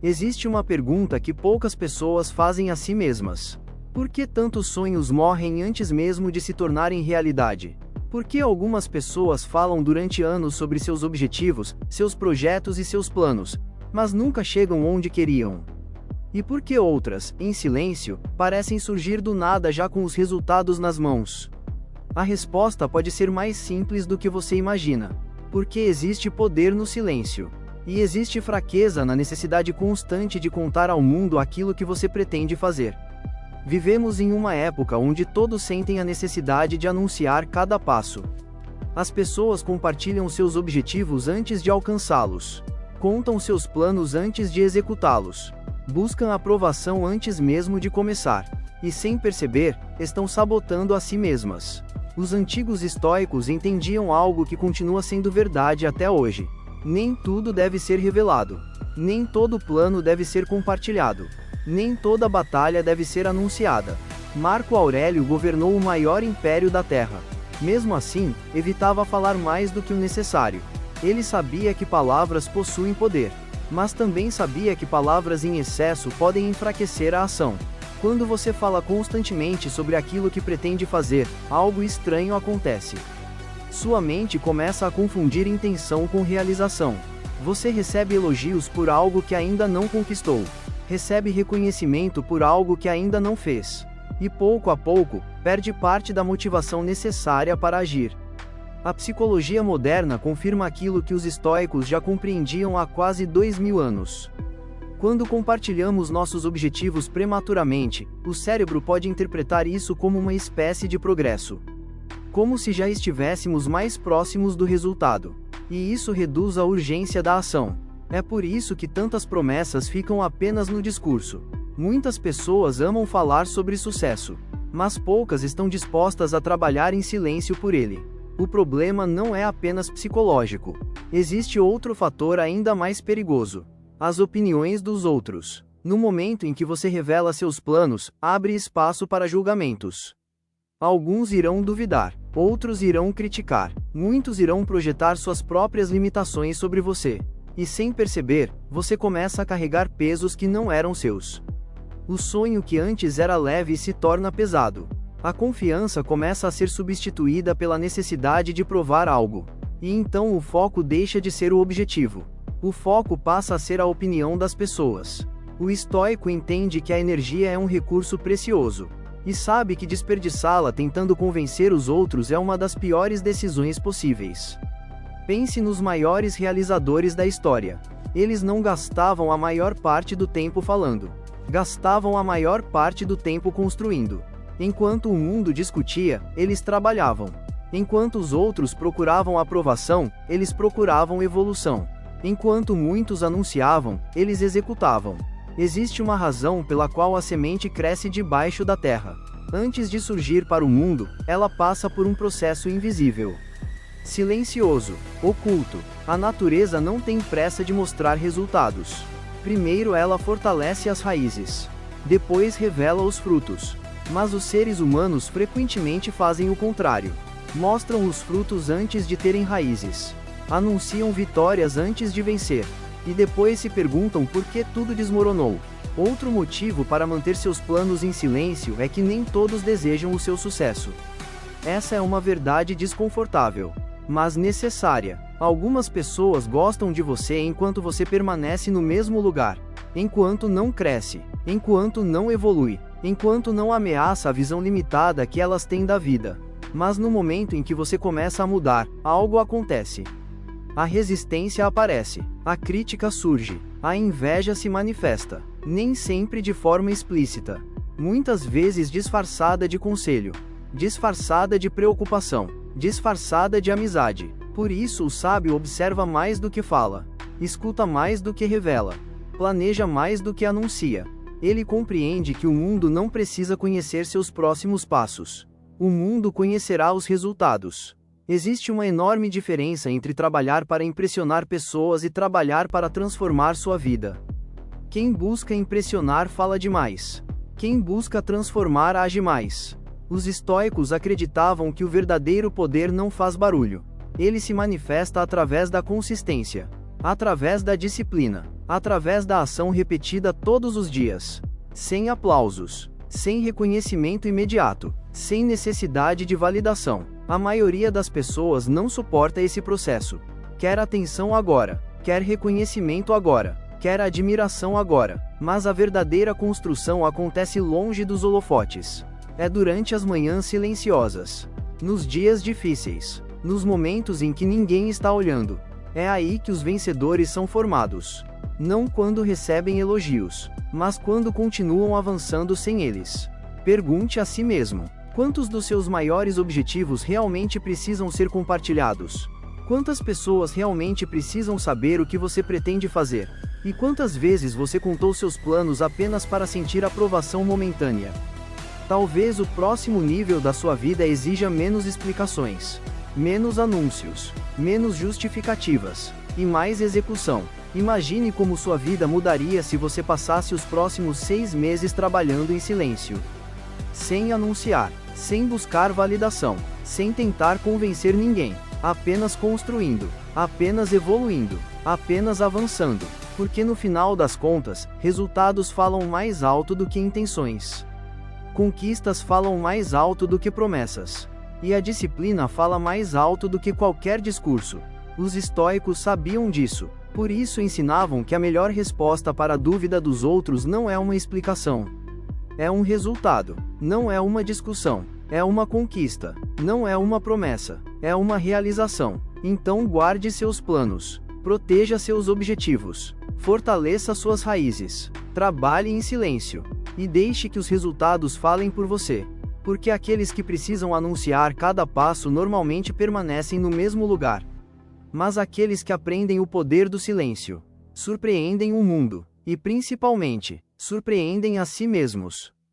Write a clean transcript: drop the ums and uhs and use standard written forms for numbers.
Existe uma pergunta que poucas pessoas fazem a si mesmas. Por que tantos sonhos morrem antes mesmo de se tornarem realidade? Por que algumas pessoas falam durante anos sobre seus objetivos, seus projetos e seus planos, mas nunca chegam onde queriam? E por que outras, em silêncio, parecem surgir do nada já com os resultados nas mãos? A resposta pode ser mais simples do que você imagina. Porque existe poder no silêncio. E existe fraqueza na necessidade constante de contar ao mundo aquilo que você pretende fazer. Vivemos em uma época onde todos sentem a necessidade de anunciar cada passo. As pessoas compartilham seus objetivos antes de alcançá-los. Contam seus planos antes de executá-los. Buscam aprovação antes mesmo de começar. E sem perceber, estão sabotando a si mesmas. Os antigos estoicos entendiam algo que continua sendo verdade até hoje. Nem tudo deve ser revelado. Nem todo plano deve ser compartilhado. Nem toda batalha deve ser anunciada. Marco Aurélio governou o maior império da Terra. Mesmo assim, evitava falar mais do que o necessário. Ele sabia que palavras possuem poder. Mas também sabia que palavras em excesso podem enfraquecer a ação. Quando você fala constantemente sobre aquilo que pretende fazer, algo estranho acontece. Sua mente começa a confundir intenção com realização. Você recebe elogios por algo que ainda não conquistou. Recebe reconhecimento por algo que ainda não fez. E pouco a pouco, perde parte da motivação necessária para agir. A psicologia moderna confirma aquilo que os estoicos já compreendiam há quase 2000 anos. Quando compartilhamos nossos objetivos prematuramente, o cérebro pode interpretar isso como uma espécie de progresso. Como se já estivéssemos mais próximos do resultado. E isso reduz a urgência da ação. É por isso que tantas promessas ficam apenas no discurso. Muitas pessoas amam falar sobre sucesso, mas poucas estão dispostas a trabalhar em silêncio por ele. O problema não é apenas psicológico. Existe outro fator ainda mais perigoso: as opiniões dos outros. No momento em que você revela seus planos, abre espaço para julgamentos. Alguns irão duvidar, outros irão criticar, muitos irão projetar suas próprias limitações sobre você. E sem perceber, você começa a carregar pesos que não eram seus. O sonho que antes era leve se torna pesado. A confiança começa a ser substituída pela necessidade de provar algo. E então o foco deixa de ser o objetivo. O foco passa a ser a opinião das pessoas. O estoico entende que a energia é um recurso precioso. E sabe que desperdiçá-la tentando convencer os outros é uma das piores decisões possíveis. Pense nos maiores realizadores da história. Eles não gastavam a maior parte do tempo falando. Gastavam a maior parte do tempo construindo. Enquanto o mundo discutia, eles trabalhavam. Enquanto os outros procuravam aprovação, eles procuravam evolução. Enquanto muitos anunciavam, eles executavam. Existe uma razão pela qual a semente cresce debaixo da terra. Antes de surgir para o mundo, ela passa por um processo invisível. Silencioso, oculto. A natureza não tem pressa de mostrar resultados. Primeiro ela fortalece as raízes. Depois revela os frutos. Mas os seres humanos frequentemente fazem o contrário. Mostram os frutos antes de terem raízes. Anunciam vitórias antes de vencer. E depois se perguntam por que tudo desmoronou. Outro motivo para manter seus planos em silêncio é que nem todos desejam o seu sucesso. Essa é uma verdade desconfortável, mas necessária. Algumas pessoas gostam de você enquanto você permanece no mesmo lugar, enquanto não cresce, enquanto não evolui, enquanto não ameaça a visão limitada que elas têm da vida. Mas no momento em que você começa a mudar, algo acontece. A resistência aparece, a crítica surge, a inveja se manifesta, nem sempre de forma explícita, muitas vezes disfarçada de conselho, disfarçada de preocupação, disfarçada de amizade. Por isso o sábio observa mais do que fala, escuta mais do que revela, planeja mais do que anuncia. Ele compreende que o mundo não precisa conhecer seus próximos passos. O mundo conhecerá os resultados. Existe uma enorme diferença entre trabalhar para impressionar pessoas e trabalhar para transformar sua vida. Quem busca impressionar fala demais. Quem busca transformar age mais. Os estoicos acreditavam que o verdadeiro poder não faz barulho. Ele se manifesta através da consistência, através da disciplina, através da ação repetida todos os dias, sem aplausos, sem reconhecimento imediato, sem necessidade de validação. A maioria das pessoas não suporta esse processo. Quer atenção agora, quer reconhecimento agora, quer admiração agora, mas a verdadeira construção acontece longe dos holofotes. É durante as manhãs silenciosas, nos dias difíceis, nos momentos em que ninguém está olhando. É aí que os vencedores são formados. Não quando recebem elogios, mas quando continuam avançando sem eles. Pergunte a si mesmo: quantos dos seus maiores objetivos realmente precisam ser compartilhados? Quantas pessoas realmente precisam saber o que você pretende fazer? E quantas vezes você contou seus planos apenas para sentir aprovação momentânea? Talvez o próximo nível da sua vida exija menos explicações, menos anúncios, menos justificativas, e mais execução. Imagine como sua vida mudaria se você passasse os próximos 6 meses trabalhando em silêncio. Sem anunciar, sem buscar validação, sem tentar convencer ninguém, apenas construindo, apenas evoluindo, apenas avançando, porque no final das contas, resultados falam mais alto do que intenções. Conquistas falam mais alto do que promessas. E a disciplina fala mais alto do que qualquer discurso. Os estoicos sabiam disso, por isso ensinavam que a melhor resposta para a dúvida dos outros não é uma explicação. É um resultado, não é uma discussão, é uma conquista, não é uma promessa, é uma realização. Então guarde seus planos, proteja seus objetivos, fortaleça suas raízes, trabalhe em silêncio, e deixe que os resultados falem por você. Porque aqueles que precisam anunciar cada passo normalmente permanecem no mesmo lugar. Mas aqueles que aprendem o poder do silêncio, surpreendem o mundo, e principalmente, surpreendem a si mesmos.